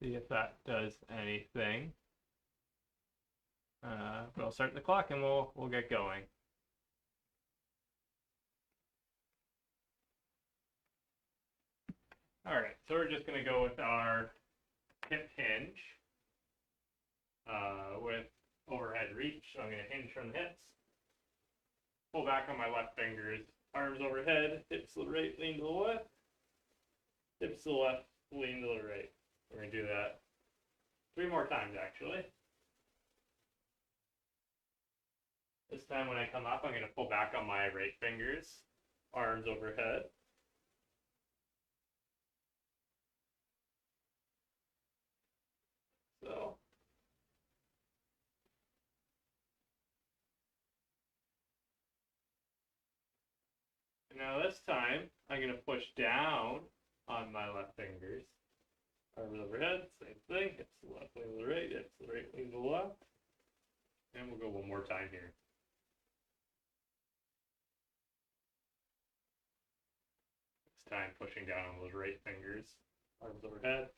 See if that does anything. But I'll start the clock and we'll get going. All right, so we're just going to go with our hip hinge with overhead reach. So I'm going to hinge from the hips, pull back on my left fingers, arms overhead, hips to the right, lean to the left, hips to the left, lean to the right. We're going to do that 3 more times actually. This time when I come up, I'm going to pull back on my right fingers, arms overhead. So, now this time, I'm going to push down on my left fingers. Arms overhead, same thing. Hips to the left, lean to the right, hips to the right, lean to the left. And we'll go one more time here. This time pushing down on those right fingers, arms overhead.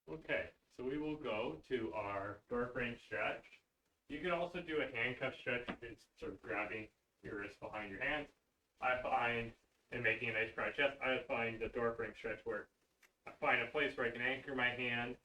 Okay, so we will go to our door frame stretch. You can also do a handcuff stretch if it's sort of grabbing your wrist behind your hands. I find, in making a nice broad chest, I find the door frame stretch where I find a place where I can anchor my hand,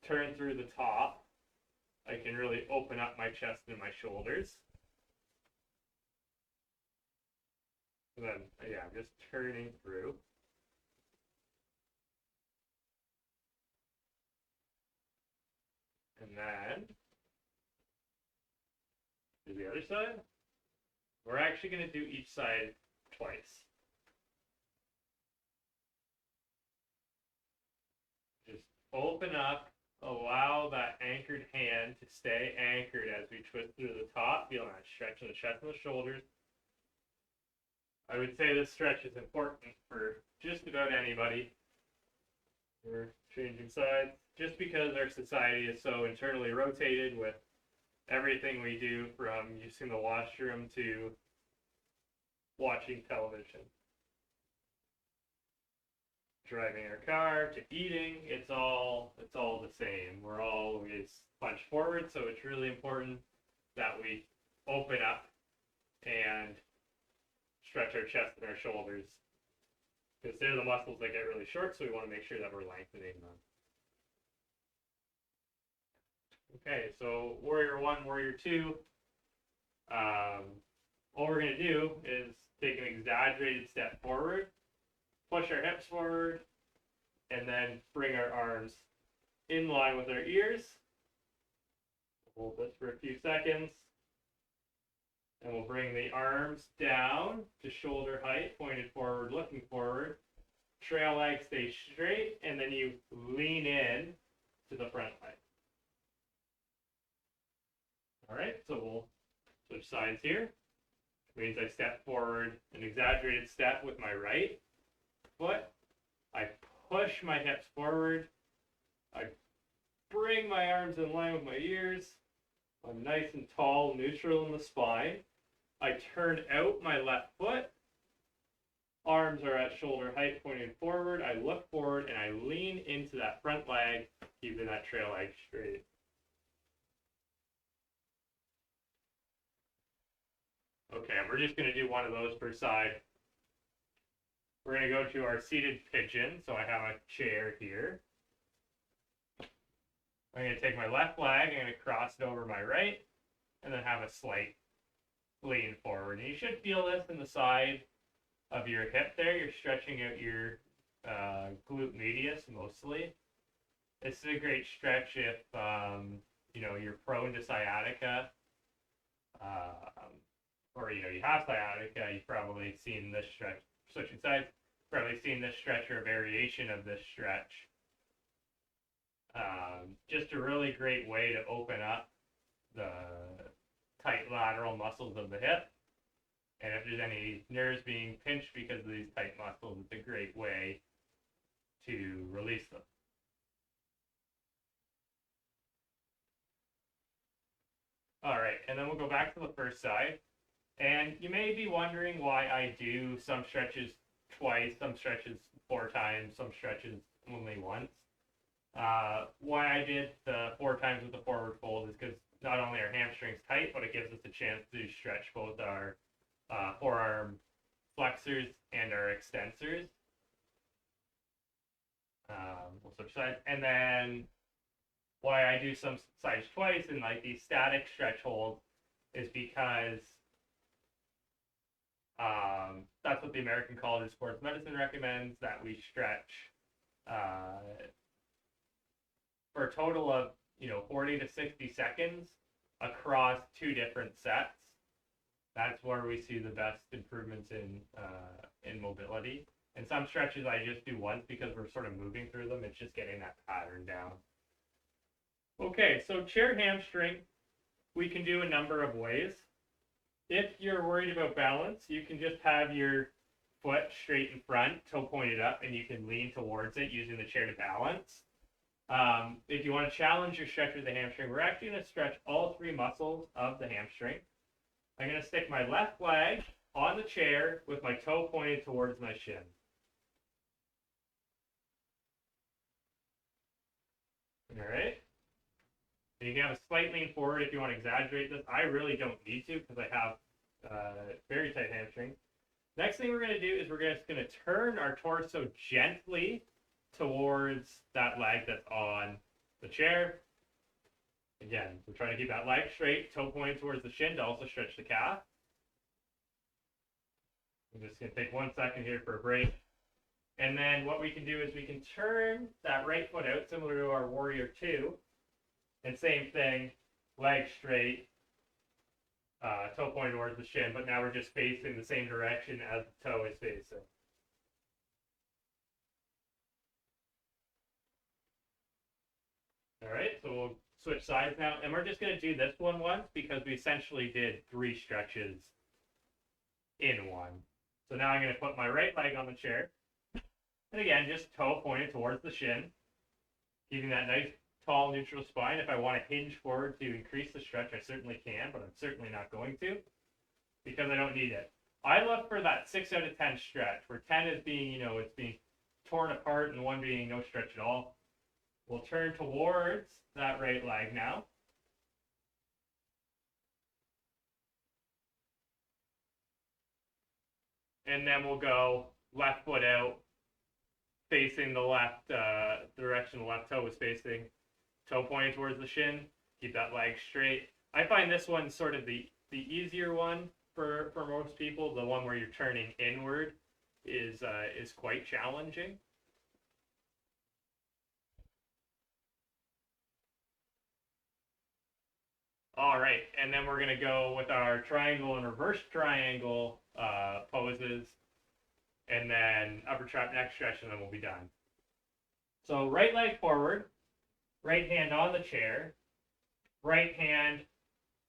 turn through the top. I can really open up my chest and my shoulders. And then, yeah, I'm just turning through. And then, do the other side. We're actually going to do each side twice. Just open up, allow that anchored hand to stay anchored as we twist through the top, feeling that stretch in the chest and the shoulders. I would say this stretch is important for just about anybody. We're changing sides just because our society is so internally rotated with everything we do, from using the washroom to watching television, driving our car to eating. It's all the same. We're always punched forward, so it's really important that we open up and stretch our chest and our shoulders, because they're the muscles that get really short, so we want to make sure that we're lengthening them. Okay, so warrior 1, warrior 2. All we're going to do is take an exaggerated step forward, push our hips forward, and then bring our arms in line with our ears. Hold this for a few seconds. And we'll bring the arms down to shoulder height, pointed forward, looking forward. Trail leg stays straight, and then you lean in to the front leg. All right, so we'll switch sides here. Which means I step forward an exaggerated step with my right foot. I push my hips forward. I bring my arms in line with my ears. I'm nice and tall, neutral in the spine. I turn out my left foot. Arms are at shoulder height, pointed forward. I look forward and I lean into that front leg, keeping that trail leg straight. Okay, and we're just going to do one of those per side. We're going to go to our seated pigeon. So I have a chair here. I'm going to take my left leg, I'm going to cross it over my right, and then have a slight lean forward. And you should feel this in the side of your hip there. You're stretching out your glute medius mostly. This is a great stretch if you're prone to sciatica, or you have sciatica. You've probably seen this stretch. Switching sides, probably seen this stretch or a variation of this stretch. Just a really great way to open up the tight lateral muscles of the hip. And if there's any nerves being pinched because of these tight muscles, it's a great way to release them. All right, and then we'll go back to the first side. And you may be wondering why I do some stretches twice, some stretches 4 times, some stretches only once. Why I did the 4 times with the forward fold is because not only are hamstrings tight, but it gives us a chance to stretch both our forearm flexors and our extensors. We'll switch sides. And then why I do some sides twice in like these static stretch holds is because that's what the American College of Sports Medicine recommends, that we stretch for a total of 40 to 60 seconds across 2 different sets. That's where we see the best improvements in mobility. And some stretches I just do once because we're sort of moving through them. It's just getting that pattern down. Okay, so chair hamstring, we can do a number of ways. If you're worried about balance, you can just have your foot straight in front, toe pointed up, and you can lean towards it using the chair to balance. If you want to challenge your stretch of the hamstring, we're actually going to stretch all 3 muscles of the hamstring. I'm going to stick my left leg on the chair with my toe pointed towards my shin. All right. And you can have a slight lean forward if you want to exaggerate this. I really don't need to because I have very tight hamstring. Next thing we're going to do is we're just going to turn our torso gently towards that leg that's on the chair. Again, we're trying to keep that leg straight, toe pointing towards the shin to also stretch the calf. I'm just going to take 1 second here for a break. And then what we can do is we can turn that right foot out, similar to our Warrior 2. And same thing, leg straight, toe pointing towards the shin, but now we're just facing the same direction as the toe is facing. All right, so we'll switch sides now, and we're just going to do this one once because we essentially did 3 stretches in one. So now I'm going to put my right leg on the chair, and again, just toe pointed towards the shin, keeping that nice tall neutral spine. If I want to hinge forward to increase the stretch, I certainly can, but I'm certainly not going to because I don't need it. I look for that 6 out of 10 stretch, where 10 is being, it's being torn apart and 1 being no stretch at all. We'll turn towards that right leg now. And then we'll go left foot out, facing the left direction the left toe is facing. Toe pointing towards the shin. Keep that leg straight. I find this one sort of the easier one for most people. The one where you're turning inward is quite challenging. All right, and then we're going to go with our triangle and reverse triangle poses, and then upper trap neck stretch, and then we'll be done. So right leg forward, right hand on the chair, right hand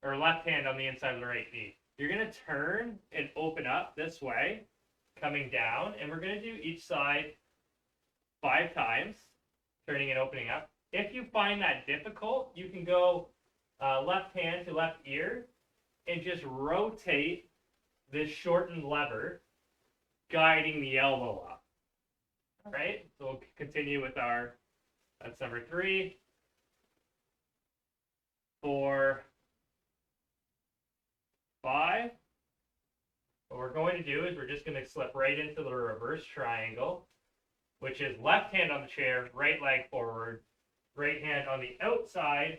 or left hand on the inside of the right knee. You're going to turn and open up this way, coming down, and we're going to do each side 5 times, turning and opening up. If you find that difficult, you can go left hand to left ear and just rotate this shortened lever, guiding the elbow up. All right, so we'll continue with that's number 3, 4, 5. What we're going to do is we're just going to slip right into the reverse triangle, which is left hand on the chair, right leg forward, right hand on the outside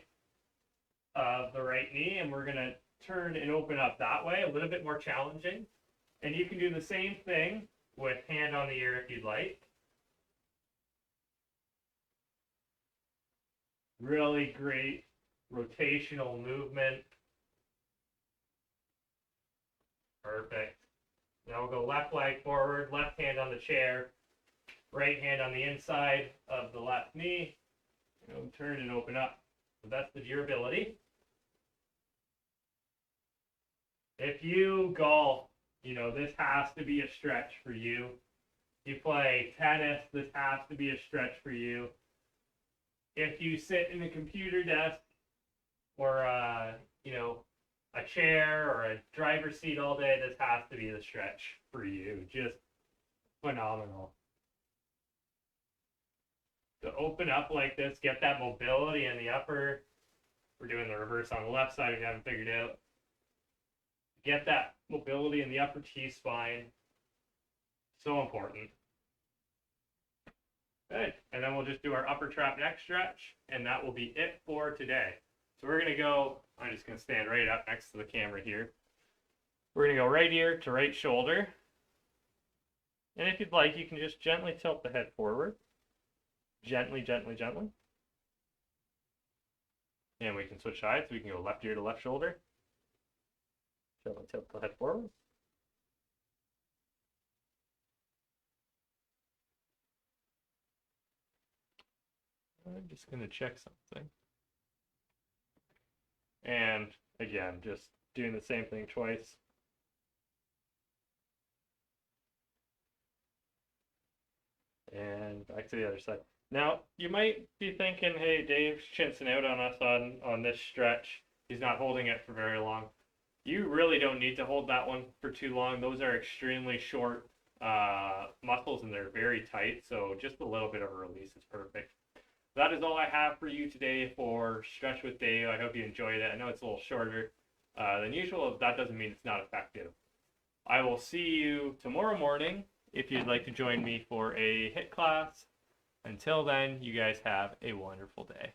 of the right knee, and we're going to turn and open up that way, a little bit more challenging. And you can do the same thing with hand on the ear if you'd like. Really great rotational movement. Perfect. Now we'll go left leg forward, left hand on the chair, right hand on the inside of the left knee. Turn and open up. So that's the durability. If you golf, this has to be a stretch for you. If you play tennis, this has to be a stretch for you. If you sit in a computer desk or a chair or a driver's seat all day, this has to be the stretch for you. Just phenomenal. To open up like this, get that mobility in the upper. We're doing the reverse on the left side if you haven't figured out. Get that mobility in the upper T-spine. So important. Good. And then we'll just do our upper trap neck stretch, and that will be it for today. So we're going to go, I'm just going to stand right up next to the camera here. We're going to go right ear to right shoulder. And if you'd like, you can just gently tilt the head forward. Gently, gently, gently. And we can switch sides. We can go left ear to left shoulder. Gently tilt the head forward. I'm just going to check something. And again, just doing the same thing twice. And back to the other side. Now, you might be thinking, hey, Dave's chinsing out on us on this stretch. He's not holding it for very long. You really don't need to hold that one for too long. Those are extremely short muscles and they're very tight. So just a little bit of a release is perfect. That is all I have for you today for Stretch with Dave. I hope you enjoyed it. I know it's a little shorter than usual. That doesn't mean it's not effective. I will see you tomorrow morning if you'd like to join me for a HIIT class. Until then, you guys have a wonderful day.